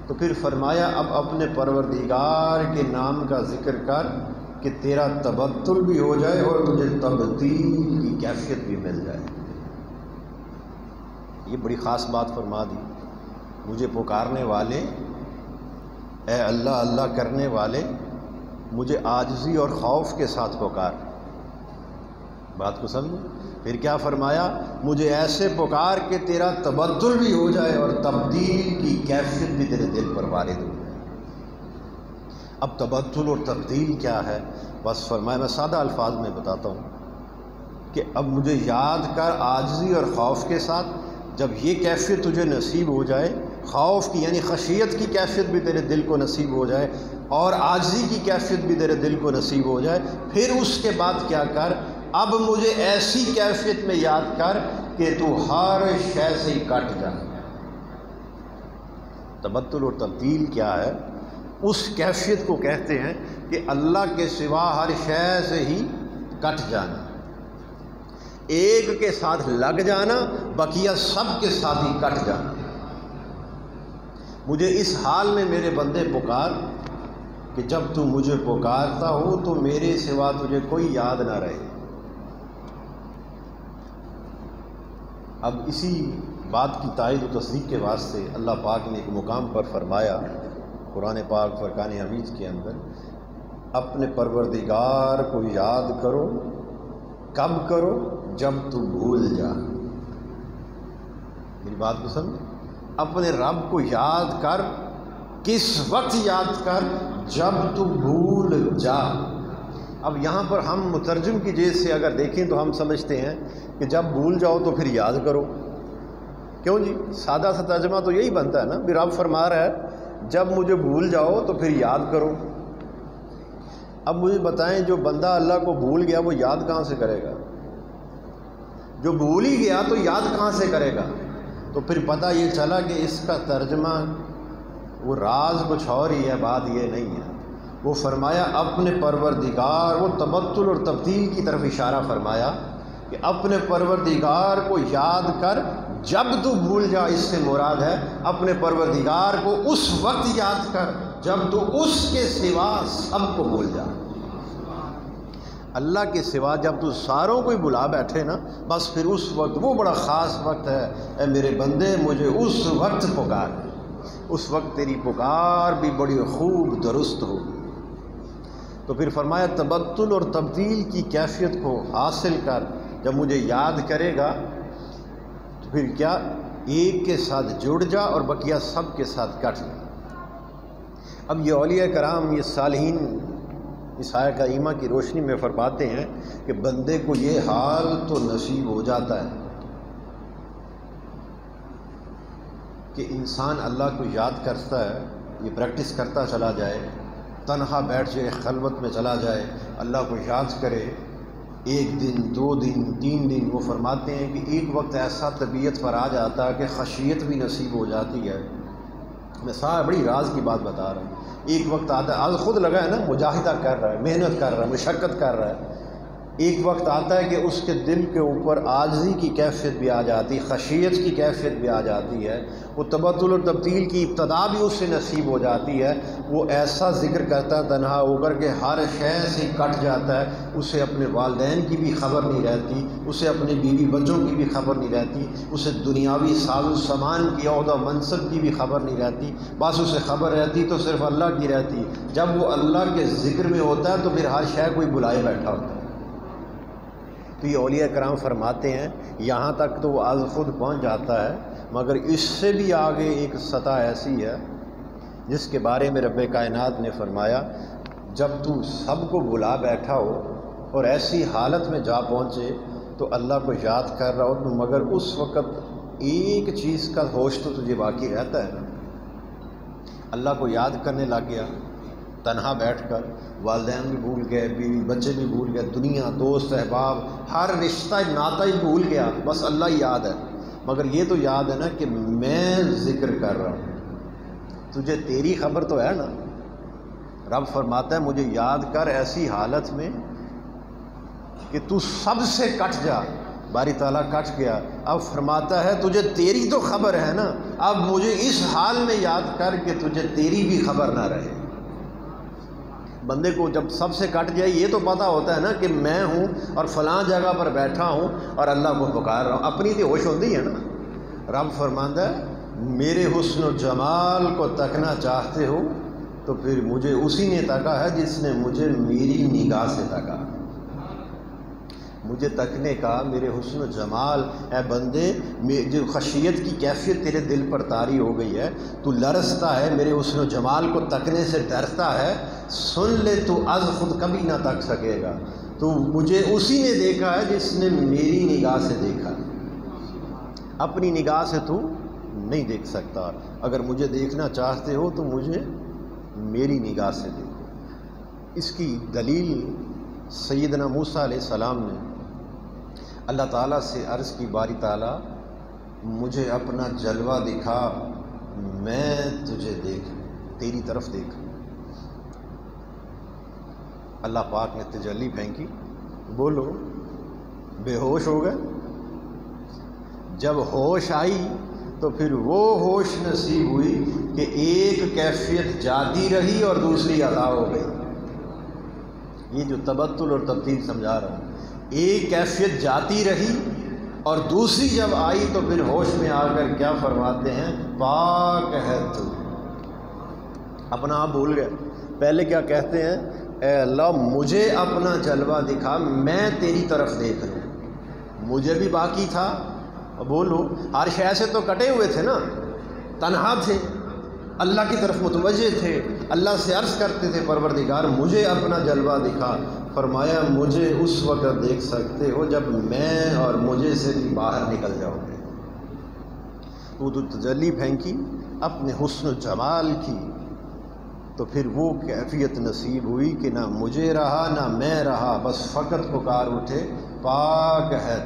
تو پھر فرمایا اب اپنے پروردگار کے نام کا ذکر کر کہ تیرا تبدل بھی ہو جائے اور مجھے تبدیل کی کیفیت بھی مل جائے. یہ بڑی خاص بات فرما دی. مجھے پکارنے والے، اے اللہ اللہ کرنے والے، مجھے عاجزی اور خوف کے ساتھ پکار. بات کو سمجھو. پھر کیا فرمایا؟ مجھے ایسے پکار کہ تیرا تبدل بھی ہو جائے اور تبدیل کی کیفیت بھی تیرے دل پر وارد ہو جائے. اب تبدل اور تبدیل کیا ہے؟ بس فرمایا، میں سادہ الفاظ میں بتاتا ہوں کہ اب مجھے یاد کر عاجزی اور خوف کے ساتھ. جب یہ کیفیت تجھے نصیب ہو جائے، خوف کی یعنی خشیت کی کیفیت بھی تیرے دل کو نصیب ہو جائے اور عاجزی کی کیفیت بھی تیرے دل کو نصیب ہو جائے، پھر اس کے بعد کیا کر؟ اب مجھے ایسی کیفیت میں یاد کر کہ تو ہر شے سے ہی کٹ جا. تبدل اور تبدیل کیا ہے؟ اس کیفیت کو کہتے ہیں کہ اللہ کے سوا ہر شے سے ہی کٹ جانا، ایک کے ساتھ لگ جانا، بقیہ سب کے ساتھ ہی کٹ جانا. مجھے اس حال میں میرے بندے پکار کہ جب تو مجھے پکارتا ہو تو میرے سوا تجھے کوئی یاد نہ رہے. اب اسی بات کی تائید و تصدیق کے واسطے اللہ پاک نے ایک مقام پر فرمایا قرآن پاک فرقان حمید کے اندر، اپنے پروردگار کو یاد کرو. کب کرو؟ جب تو بھول جا. میری بات کو سمجھ. اپنے رب کو یاد کر. کس وقت یاد کر؟ جب تو بھول جا. اب یہاں پر ہم مترجم کی جیز سے اگر دیکھیں تو ہم سمجھتے ہیں کہ جب بھول جاؤ تو پھر یاد کرو. کیوں جی؟ سادہ سا ترجمہ تو یہی بنتا ہے نا. پھر رب فرما رہا ہے جب مجھے بھول جاؤ تو پھر یاد کرو. اب مجھے بتائیں، جو بندہ اللہ کو بھول گیا وہ یاد کہاں سے کرے گا؟ جو بھول ہی گیا تو یاد کہاں سے کرے گا؟ تو پھر پتہ یہ چلا کہ اس کا ترجمہ وہ راز کچھ اور ہی ہے، بات یہ نہیں ہے. وہ فرمایا اپنے پروردگار، وہ تبدل اور تبدیل کی طرف اشارہ فرمایا کہ اپنے پروردگار کو یاد کر جب تو بھول جا. اس سے مراد ہے اپنے پروردگار کو اس وقت یاد کر جب تو اس کے سوا سب کو بھول جا. اللہ کے سوا جب تو ساروں کو ہی بلا بیٹھے نا، بس پھر اس وقت وہ بڑا خاص وقت ہے. اے میرے بندے مجھے اس وقت پکار. اس وقت تیری پکار بھی بڑی خوب درست ہوگی. تو پھر فرمایا تبتل اور تبدیل کی کیفیت کو حاصل کر، جب مجھے یاد کرے گا تو پھر کیا، ایک کے ساتھ جڑ جا اور بقیہ سب کے ساتھ کٹ جا۔ اب یہ اولیاء کرام، یہ صالحین اس آیہ کریمہ کی روشنی میں فرماتے ہیں کہ بندے کو یہ حال تو نصیب ہو جاتا ہے کہ انسان اللہ کو یاد کرتا ہے، یہ پریکٹس کرتا چلا جائے، تنہا بیٹھ جائے، خلوت میں چلا جائے، اللہ کو یاد کرے، ایک دن، 2 دن، 3 دن، وہ فرماتے ہیں کہ ایک وقت ایسا طبیعت پر آ جاتا ہے کہ خشیت بھی نصیب ہو جاتی ہے۔ میں بڑی راز کی بات بتا رہا ہوں۔ ایک وقت آتا ہے، آج خود لگا ہے نا، مجاہدہ کر رہا ہے، محنت کر رہا ہے، مشقت کر رہا ہے، ایک وقت آتا ہے کہ اس کے دل کے اوپر عاجزی کی کیفیت بھی آ جاتی، خشیت کی کیفیت بھی آ جاتی ہے، وہ تبتل اور تبدیل کی ابتدا بھی اس سے نصیب ہو جاتی ہے۔ وہ ایسا ذکر کرتا ہے تنہا ہو کر کے ہر شے سے کٹ جاتا ہے، اسے اپنے والدین کی بھی خبر نہیں رہتی، اسے اپنے بیوی بچوں کی بھی خبر نہیں رہتی، اسے دنیاوی ساز و سامان کی، عہدہ منصب کی بھی خبر نہیں رہتی، بس اسے خبر رہتی تو صرف اللہ کی رہتی۔ جب وہ اللہ کے ذکر میں ہوتا ہے تو پھر ہر شے کوئی بلائے بیٹھا ہوتا ہے۔ تو یہ اولیاء کرام فرماتے ہیں یہاں تک تو وہ از خود پہنچ جاتا ہے، مگر اس سے بھی آگے ایک سطح ایسی ہے جس کے بارے میں رب کائنات نے فرمایا، جب تو سب کو بلا بیٹھا ہو اور ایسی حالت میں جا پہنچے تو اللہ کو یاد کر رہا ہو تو مگر اس وقت ایک چیز کا ہوش تو تجھے باقی رہتا ہے نا، اللہ کو یاد کرنے لگ گیا تنہا بیٹھ کر، والدین بھی بھول گئے، بیوی بچے بھی بھول گئے، دنیا، دوست، احباب، ہر رشتہ ناطہ ہی بھول گیا، بس اللہ ہی یاد ہے۔ مگر یہ تو یاد ہے نا کہ میں ذکر کر رہا ہوں، تجھے تیری خبر تو ہے نا۔ رب فرماتا ہے مجھے یاد کر ایسی حالت میں کہ تو سب سے کٹ جا۔ باری تعالیٰ کٹ گیا، اب فرماتا ہے تجھے تیری تو خبر ہے نا، اب مجھے اس حال میں یاد کر کہ تجھے تیری بھی خبر نہ رہے۔ بندے کو جب سب سے کٹ جائے یہ تو پتہ ہوتا ہے نا کہ میں ہوں اور فلاں جگہ پر بیٹھا ہوں اور اللہ کو پکار رہا ہوں، اپنی تو ہوش ہوتی ہے نا۔ رب فرماتا ہے میرے حسن و جمال کو تکنا چاہتے ہو تو پھر مجھے اسی نے تکا ہے جس نے مجھے میری نگاہ سے تکا۔ مجھے تکنے کا، میرے حسن و جمال، اے بندے جو خشیت کی کیفیت تیرے دل پر طاری ہو گئی ہے، تو لرزتا ہے، میرے حسن و جمال کو تکنے سے ڈرتا ہے، سن لے تو از خود کبھی نہ تک سکے گا، تو مجھے اسی نے دیکھا ہے جس نے میری نگاہ سے دیکھا، اپنی نگاہ سے تو نہیں دیکھ سکتا۔ اگر مجھے دیکھنا چاہتے ہو تو مجھے میری نگاہ سے دیکھو۔ اس کی دلیل سیدنا موسیٰ علیہ السلام نے اللہ تعالیٰ سے عرض کی، باری تعالیٰ مجھے اپنا جلوہ دکھا، میں تجھے دیکھوں، تیری طرف دیکھوں۔ اللہ پاک نے تجلی پھینکی، بولو بے ہوش ہو گئے۔ جب ہوش آئی تو پھر وہ ہوش نصیب ہوئی کہ ایک کیفیت جاتی رہی اور دوسری ادا ہو گئی۔ یہ جو تبتل اور تبدیل سمجھا رہا ہوں، ایک کیفیت جاتی رہی اور دوسری جب آئی تو پھر ہوش میں آ کر کیا فرماتے ہیں، پاک ہے تو، اپنا آپ بھول گئے۔ پہلے کیا کہتے ہیں، اے اللہ مجھے اپنا جلوہ دکھا، میں تیری طرف دیکھ رہا ہوں۔ مجھے بھی باقی تھا، بولو ہر شے سے تو کٹے ہوئے تھے نا، تنہا تھے، اللہ کی طرف متوجہ تھے، اللہ سے عرض کرتے تھے پروردگار مجھے اپنا جلوہ دکھا۔ فرمایا مجھے اس وقت دیکھ سکتے ہو جب میں اور مجھے سے بھی باہر نکل جاؤ گے۔ تو تجلی پھینکی اپنے حسن و جمال کی، تو پھر وہ کیفیت نصیب ہوئی کہ نہ مجھے رہا نہ میں رہا، بس فقط پکار اٹھے پاک ہے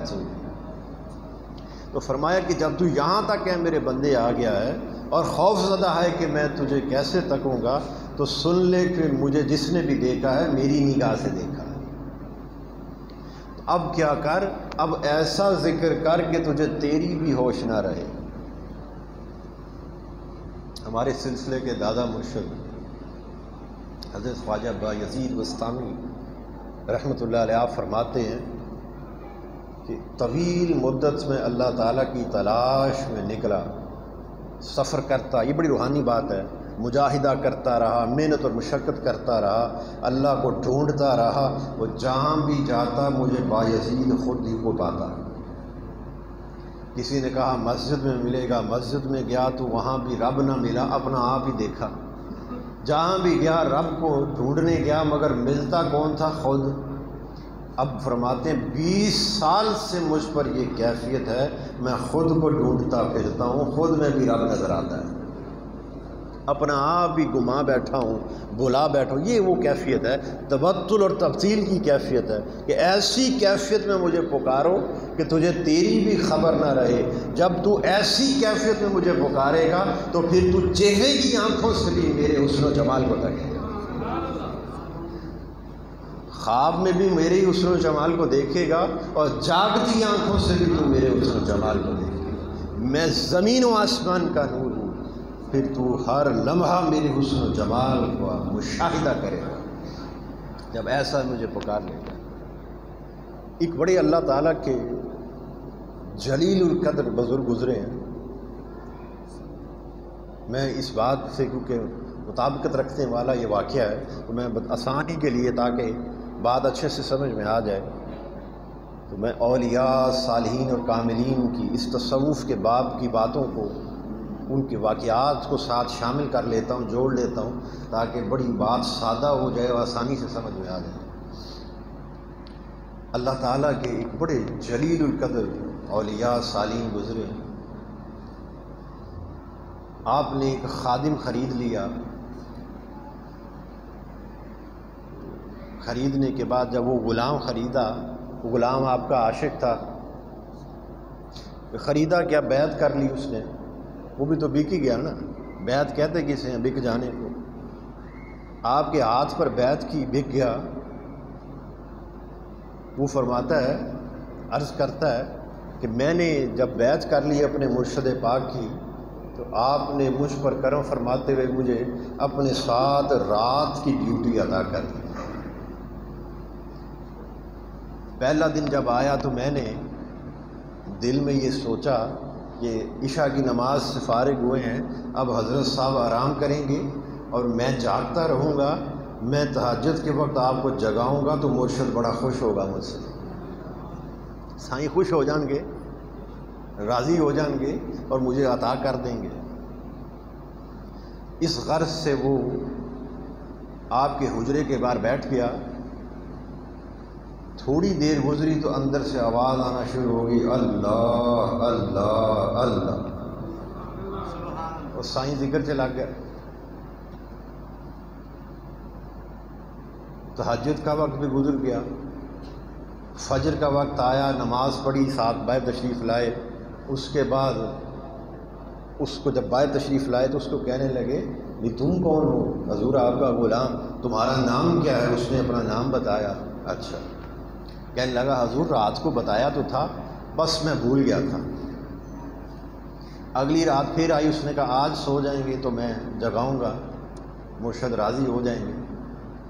تو فرمایا کہ جب تو یہاں تک ہے میرے بندے آ گیا ہے اور خوف زدہ ہے کہ میں تجھے کیسے تکوں گا، تو سن لے کہ مجھے جس نے بھی دیکھا ہے میری نگاہ سے دیکھا ہے۔ اب کیا کر، اب ایسا ذکر کر کہ تجھے تیری بھی ہوش نہ رہے۔ ہمارے سلسلے کے دادا مرشد حضرت خواجہ بایزید بستامی رحمۃ اللہ علیہ آپ فرماتے ہیں کہ طویل مدت میں اللہ تعالیٰ کی تلاش میں نکلا، سفر کرتا، یہ بڑی روحانی بات ہے، مجاہدہ کرتا رہا، محنت اور مشقت کرتا رہا، اللہ کو ڈھونڈتا رہا، وہ جہاں بھی جاتا مجھے بایزید خود ہی کو پاتا۔ کسی نے کہا مسجد میں ملے گا، مسجد میں گیا تو وہاں بھی رب نہ ملا، اپنا آپ ہی دیکھا۔ جہاں بھی گیا رب کو ڈھونڈنے گیا، مگر ملتا کون تھا؟ خود۔ اب فرماتے ہیں 20 سال سے مجھ پر یہ کیفیت ہے، میں خود کو ڈھونڈتا پھرتا ہوں، خود میں بھی رب نظر آتا ہے، اپنا آپ بھی گما بیٹھا ہوں، بھلا بیٹھا ہوں۔ یہ وہ کیفیت ہے، تبتل اور تبتیل کی کیفیت ہے کہ ایسی کیفیت میں مجھے پکارو کہ تجھے تیری بھی خبر نہ رہے۔ جب تو ایسی کیفیت میں مجھے پکارے گا تو پھر تو چہرے کی آنکھوں سے بھی میرے حسن و جمال کو دیکھے گا، خواب میں بھی میرے ہی حسن و جمال کو دیکھے گا، اور جاگتی آنکھوں سے بھی تو میرے حسن و جمال کو دیکھے گا۔ میں زمین و آسمان کا نور ہوں، پھر تو ہر لمحہ میرے حسن و جمال کو مشاہدہ کرے گا جب ایسا مجھے پکار لے گا۔ ایک بڑے اللہ تعالیٰ کے جلیل القدر بزرگ گزرے ہیں۔ میں اس بات سے کیونکہ مطابقت رکھنے والا یہ واقعہ ہے تو میں آسانی کے لیے تاکہ بات اچھے سے سمجھ میں آ جائے تو میں اولیاء، صالحین اور کاملین کی اس تصوف کے باب کی باتوں کو، ان کے واقعات کو ساتھ شامل کر لیتا ہوں، جوڑ لیتا ہوں تاکہ بڑی بات سادہ ہو جائے اور آسانی سے سمجھ میں آ جائے۔ اللہ تعالیٰ کے ایک بڑے جلیل القدر اولیاء صالحین گزرے۔ آپ نے ایک خادم خرید لیا، خریدنے کے بعد جب وہ غلام خریدا، وہ غلام آپ کا عاشق تھا، خریدا کیا، بیعت کر لی اس نے، وہ بھی تو بک ہی گیا نا، بیعت کہتے کسے ہیں؟ بک جانے کو۔ آپ کے ہاتھ پر بیعت کی، بک گیا۔ وہ فرماتا ہے، عرض کرتا ہے کہ میں نے جب بیعت کر لی اپنے مرشد پاک کی تو آپ نے مجھ پر کرم فرماتے ہوئے مجھے اپنے ساتھ رات کی ڈیوٹی ادا کر دی۔ پہلا دن جب آیا تو میں نے دل میں یہ سوچا کہ عشاء کی نماز سے فارغ ہوئے ہیں، اب حضرت صاحب آرام کریں گے اور میں جاگتا رہوں گا، میں تہجد کے وقت آپ کو جگاؤں گا تو مرشد بڑا خوش ہوگا مجھ سے، سائیں خوش ہو جائیں گے، راضی ہو جائیں گے اور مجھے عطا کر دیں گے۔ اس غرض سے وہ آپ کے حجرے کے باہر بیٹھ گیا۔ تھوڑی دیر گزری تو اندر سے آواز آنا شروع ہو گئی، اللہ اللہ اللہ، اور سائیں ذکر چلا گیا۔ تہجد کا وقت بھی گزر گیا، فجر کا وقت آیا، نماز پڑھی، ساتھ باہر تشریف لائے۔ اس کے بعد اس کو جب باہر تشریف لائے تو اس کو کہنے لگے بھی تم کون ہو؟ حضور آپ کا غلام، تمہارا نام کیا ہے؟ اس نے اپنا نام بتایا۔ اچھا، کہنے لگا حضور رات کو بتایا تو تھا، بس میں بھول گیا تھا۔ اگلی رات پھر آئی، اس نے کہا آج سو جائیں گے تو میں جگاؤں گا، مرشد راضی ہو جائیں گے۔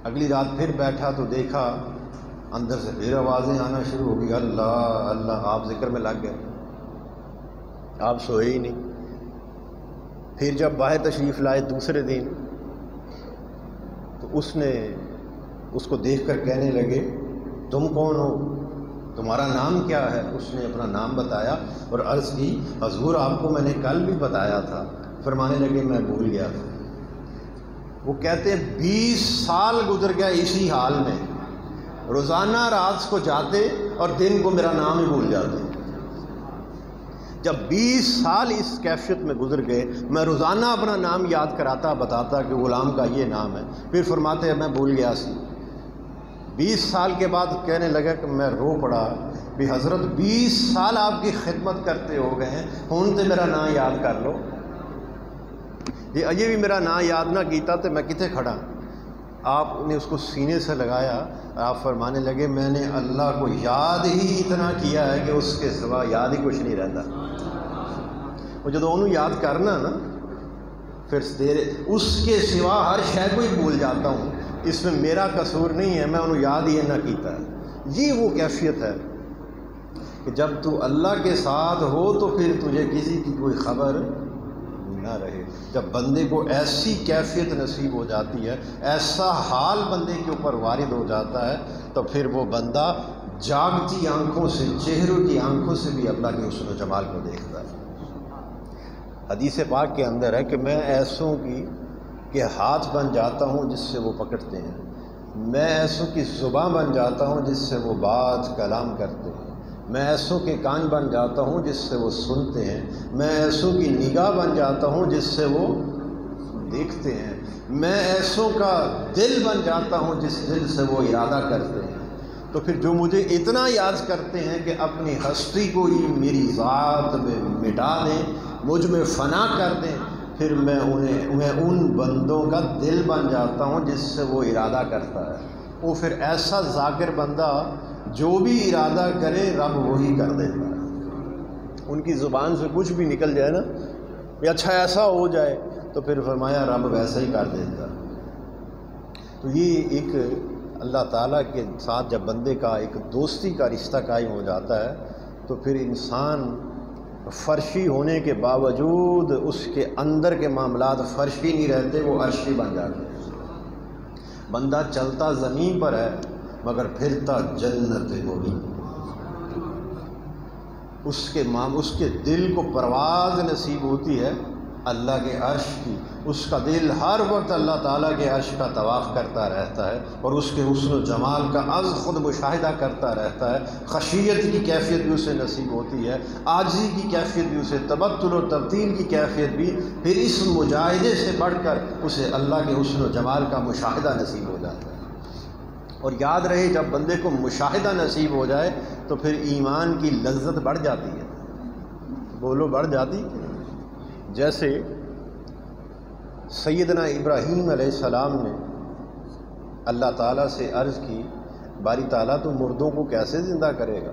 اگلی رات پھر بیٹھا تو دیکھا اندر سے پھر آوازیں آنا شروع ہو گئی، اللہ اللہ، آپ ذکر میں لگ گئے، آپ سوئے ہی نہیں۔ پھر جب باہر تشریف لائے دوسرے دن تو اس نے اس کو دیکھ کر کہنے لگے تم کون ہو؟ تمہارا نام کیا ہے؟ اس نے اپنا نام بتایا اور عرض کی حضور آپ کو میں نے کل بھی بتایا تھا۔ فرمانے لگے میں بھول گیا تھا۔ وہ کہتے ہیں 20 سال گزر گیا اسی حال میں، روزانہ رات کو جاتے اور دن کو میرا نام ہی بھول جاتے۔ جب 20 سال اس کیفیت میں گزر گئے، میں روزانہ اپنا نام یاد کراتا، بتاتا کہ غلام کا یہ نام ہے، پھر فرماتے ہیں میں بھول گیا سی۔ 20 سال کے بعد کہنے لگا کہ میں رو پڑا بھی حضرت 20 سال آپ کی خدمت کرتے ہو گئے ہیں، ہوں تو میرا نام یاد کر لو، یہ اجے بھی میرا نام یاد نہ کیتا تو میں کتنے کھڑا۔ آپ نے اس کو سینے سے لگایا، آپ فرمانے لگے میں نے اللہ کو یاد ہی اتنا کیا ہے کہ اس کے سوا یاد ہی کچھ نہیں رہتا۔ وہ جدو انہوں یاد کرنا نا پھر اس کے سوا ہر شے کو ہی بھول جاتا ہوں، اس میں میرا قصور نہیں ہے، میں انہوں یاد ہی نہ کیتا ہے۔ یہ وہ کیفیت ہے کہ جب تو اللہ کے ساتھ ہو تو پھر تجھے کسی کی کوئی خبر نہ رہے۔ جب بندے کو ایسی کیفیت نصیب ہو جاتی ہے، ایسا حال بندے کے اوپر وارد ہو جاتا ہے، تو پھر وہ بندہ جاگتی آنکھوں سے، چہروں کی آنکھوں سے بھی اللہ کے حسن و جمال کو دیکھتا ہے۔ حدیث پاک کے اندر ہے کہ میں ایسوں کی کہ ہاتھ بن جاتا ہوں جس سے وہ پکڑتے ہیں، میں ایسوں کی زبان بن جاتا ہوں جس سے وہ بات کلام کرتے ہیں، میں ایسوں کے کان بن جاتا ہوں جس سے وہ سنتے ہیں، میں ایسوں کی نگاہ بن جاتا ہوں جس سے وہ دیکھتے ہیں، میں ایسوں کا دل بن جاتا ہوں جس دل سے وہ ارادہ کرتے ہیں۔ تو پھر جو مجھے اتنا یاد کرتے ہیں کہ اپنی ہستی کو ہی میری ذات میں مٹا دیں، مجھ میں فنا کر دیں، پھر میں ان بندوں کا دل بن جاتا ہوں جس سے وہ ارادہ کرتا ہے۔ وہ پھر ایسا ذاکر بندہ جو بھی ارادہ کرے رب وہی کر دیتا ہے۔ ان کی زبان سے کچھ بھی نکل جائے نا، کہ اچھا ایسا ہو جائے، تو پھر فرمایا رب ویسا ہی کر دیتا ہے۔ تو یہ ایک اللہ تعالیٰ کے ساتھ جب بندے کا ایک دوستی کا رشتہ قائم ہو جاتا ہے، تو پھر انسان فرشی ہونے کے باوجود اس کے اندر کے معاملات فرشی نہیں رہتے، وہ عرشی بن جاتے ہیں۔ بندہ چلتا زمین پر ہے مگر پھرتا جنت گوئی۔ اس کے دل کو پرواز نصیب ہوتی ہے اللہ کے عرش کی، اس کا دل ہر وقت اللہ تعالیٰ کے عرش کا طواف کرتا رہتا ہے، اور اس کے حسن و جمال کا از خود مشاہدہ کرتا رہتا ہے۔ خشیت کی کیفیت بھی اسے نصیب ہوتی ہے، عاجزی کی کیفیت بھی اسے، تبتل و تبتیل کی کیفیت بھی، پھر اس مجاہدے سے بڑھ کر اسے اللہ کے حسن و جمال کا مشاہدہ نصیب ہو جاتا ہے۔ اور یاد رہے، جب بندے کو مشاہدہ نصیب ہو جائے تو پھر ایمان کی لذت بڑھ جاتی ہے۔ بولو، بڑھ جاتی۔ جیسے سیدنا ابراہیم علیہ السلام نے اللہ تعالیٰ سے عرض کی، باری تعالیٰ تو مردوں کو کیسے زندہ کرے گا؟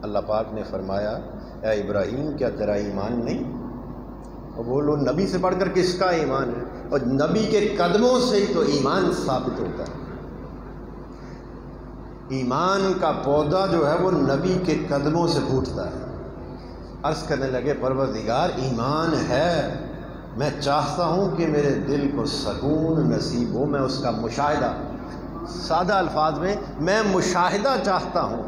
اللہ پاک نے فرمایا، اے ابراہیم کیا تیرا ایمان نہیں؟ اور بولو، نبی سے بڑھ کر کس کا ایمان ہے؟ اور نبی کے قدموں سے ہی تو ایمان ثابت ہوتا ہے۔ ایمان کا پودا جو ہے وہ نبی کے قدموں سے پھوٹتا ہے۔ عرض کرنے لگے، پروردگار ایمان ہے، میں چاہتا ہوں کہ میرے دل کو سکون نصیب ہو، میں اس کا مشاہدہ، سادہ الفاظ میں مشاہدہ چاہتا ہوں۔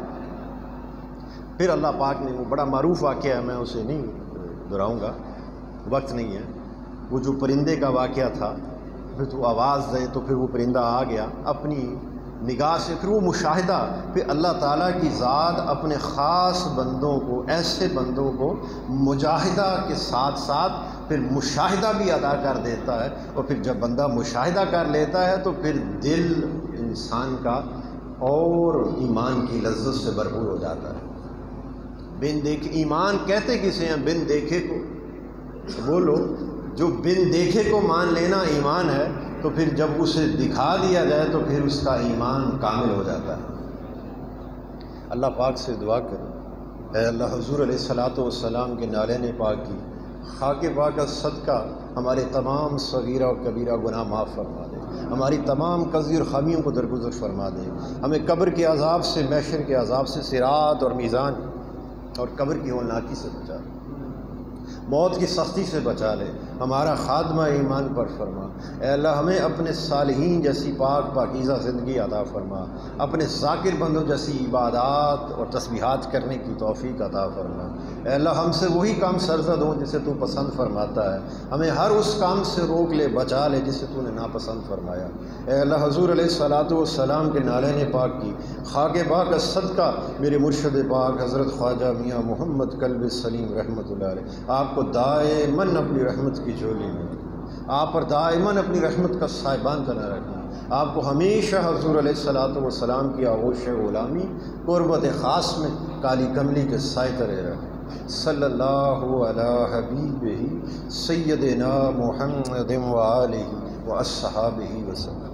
پھر اللہ پاک نے، وہ بڑا معروف واقعہ ہے، میں اسے نہیں دہراؤں گا، وقت نہیں ہے، وہ جو پرندے کا واقعہ تھا، پھر تو آواز دے تو پھر وہ پرندہ آ گیا اپنی نگاہ سے، پھر وہ مشاہدہ، پھر اللہ تعالیٰ کی ذات اپنے خاص بندوں کو، ایسے بندوں کو مجاہدہ کے ساتھ ساتھ پھر مشاہدہ بھی ادا کر دیتا ہے۔ اور پھر جب بندہ مشاہدہ کر لیتا ہے تو پھر دل انسان کا اور ایمان کی لذت سے بھرپور ہو جاتا ہے۔ بن دیکھے ایمان کہتے کسے ہیں؟ بن دیکھے کو۔ بولو، جو بن دیکھے کو مان لینا ایمان ہے، تو پھر جب اسے دکھا دیا جائے تو پھر اس کا ایمان کامل ہو جاتا ہے۔ اللہ پاک سے دعا کریں، اے اللہ حضور علیہ الصلاۃ والسلام کے نالین پاک کی خاک پاک کا صدقہ ہمارے تمام صغیرہ و کبیرہ گناہ معاف فرما دے، ہماری تمام قصور اور خامیوں کو درگزر فرما دے، ہمیں قبر کے عذاب سے، محشر کے عذاب سے، صراط اور میزان اور قبر کی ہولناکی سے بچا لے، موت کی سختی سے بچا لے، ہمارا خاتمہ ایمان پر فرما۔ اے اللہ ہمیں اپنے صالحین جیسی پاک پاکیزہ زندگی عطا فرما، اپنے ذاکر بندوں جیسی عبادات اور تسبیحات کرنے کی توفیق عطا فرما۔ اے اللہ ہم سے وہی کام سرزد ہوں جسے تو پسند فرماتا ہے، ہمیں ہر اس کام سے روک لے، بچا لے جسے تو نے ناپسند فرمایا۔ اے اللہ حضور علیہ الصلاۃ والسلام کے نالین پاک کی خاک پاک کا صدقہ میرے مرشد پاک حضرت خواجہ میاں محمد کلب سلیم رحمۃ اللہ علیہ، آپ کو دائماً اپنی رحمت کی جھولی میں، آپ پر دائماً اپنی رحمت کا سائبان بنا رکھنا، آپ کو ہمیشہ حضور علیہ الصلاۃ والسلام کی آغوش غلامی قربت خاص میں کالی کملی کے سائے تلے رکھیں۔ صلی اللہ علی حبیبہ سیدنا محمد و آلہ و اصحابہ وسلم۔